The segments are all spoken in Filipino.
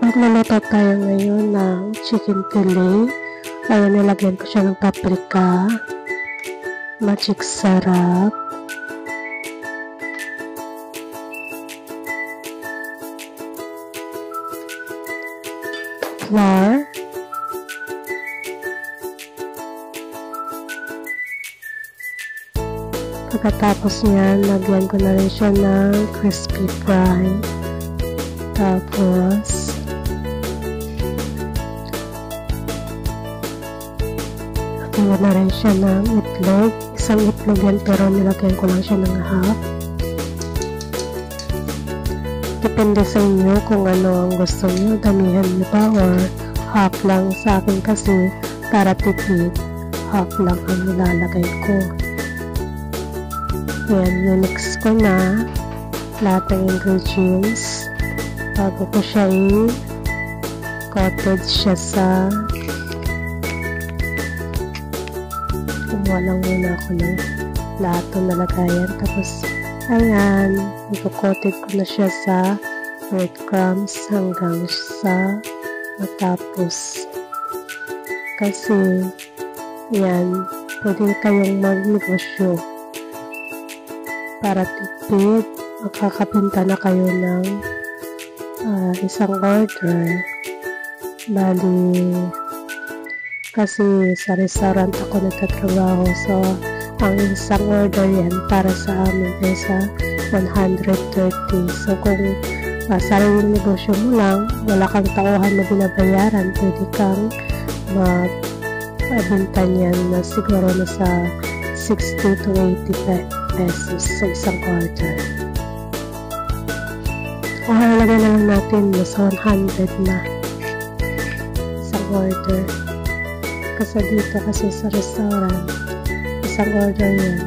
Magluluto tayo ngayon ng chicken fillet. Ayan, nilagyan ko siya ng paprika. Magic sarap. Flour. Pagkatapos niyan, lagyan ko na rin siya ng crispy fry. Tapos, lagyan ko na rin siya ng itlog. Isang itlog yan, pero nilagyan ko lang siya ng half. Depende sa inyo kung ano ang gusto nyo. Damihan nyo ba or half lang. Sa akin kasi, para tipid, half lang ang nilalagay ko. Ayan, mix ko na lahat ng ingredients bago ko siya i-coated siya sa kumuha lang muna ako ng lahat ng nalagayan. Tapos ayan, i-coated ko na siya sa breadcrumbs hanggang sa matapos. Kasi ayan, pwede kayong mag-negosyo para tipid. Makakapinta na kayo ng isang order. Bali, kasi sa restaurant ako nagtatrabaho, so ang isang order yan para sa amin ay sa 130. So kung sariling negosyo mo lang, wala kang tauhan na binabayaran, pwede kang magbenta niyan na siguro na sa 60 to 80 pesos sa isang order. Kung halagay na lang natin sa 100 na isang order. Kasi dito kasi sa restaurant, isang order yan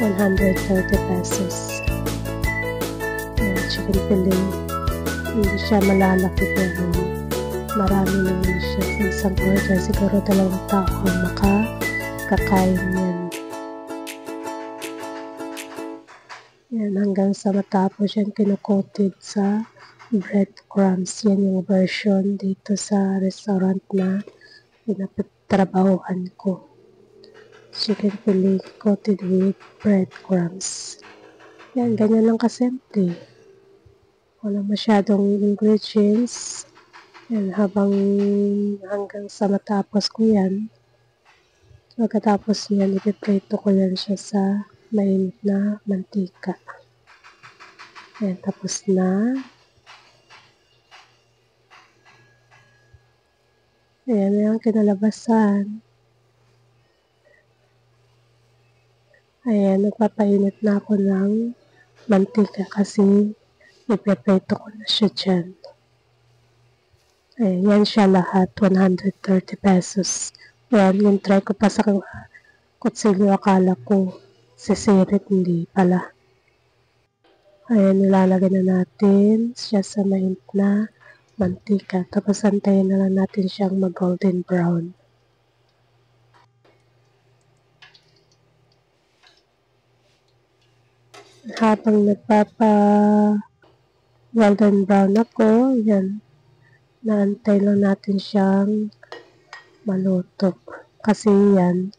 130 pesos. Ayan, chicken fillet. Hindi siya malalaki pero marami naman siya sa isang order. Siguro 2 tao ang makakain yan. Yan, hanggang sa matapos yan, kinukoated sa breadcrumbs. Yan yung version dito sa restaurant na pinatrabahuhan ko. Chicken fillet coated with breadcrumbs. Yan, ganyan lang kasimple. Wala masyadong ingredients. Yan, hanggang sa matapos ko yan. Pagkatapos yan, ipiprito ko yan siya sa mainit na mantika. Ayan, tapos na. Ayan na yung kinalabasan. Ayan, nagpapainit na ako ng mantika kasi ipiprito ko na siya dyan. Ayan, yan siya lahat, 130 pesos. Ayan, yung try ko pa sa kutsilyo, akala ko sisirit, hindi pala. Ayan, nilalagay na natin siya sa mainit na mantika. Tapos antayin na lang natin siyang mag-golden brown. Habang nagpapa-golden brown ako, yan, naantay lang natin siyang maluto. Kasi yan,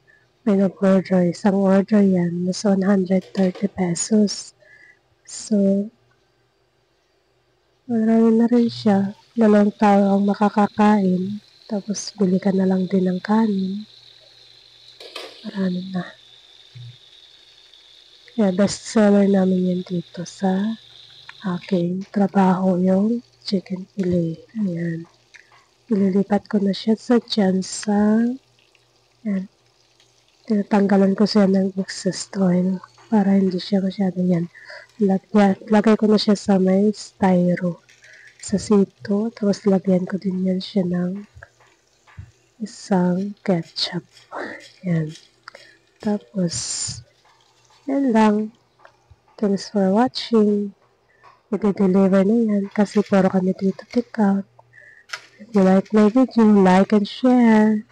may nag-order. Isang order yan, nasa 130 pesos. So, marami na rin siya. 2 tao ang makakakain. Tapos, bili ka na lang din ng kanin. Marami na. Kaya, best seller namin yan dito sa aking trabaho, yung chicken fillet. Ayan. Ililipat ko na siya sa tiyansang. Ayan. Tinatanggalan ko siya ng excess oil para hindi siya masyado yan. Lagay ko na siya sa may styro sa sito. Tapos lagyan ko din yan siya ng isang ketchup. Yan. Tapos, yan lang. Thanks for watching. I-deliver na yan kasi puro kami dito take out. If you like my video, like and share.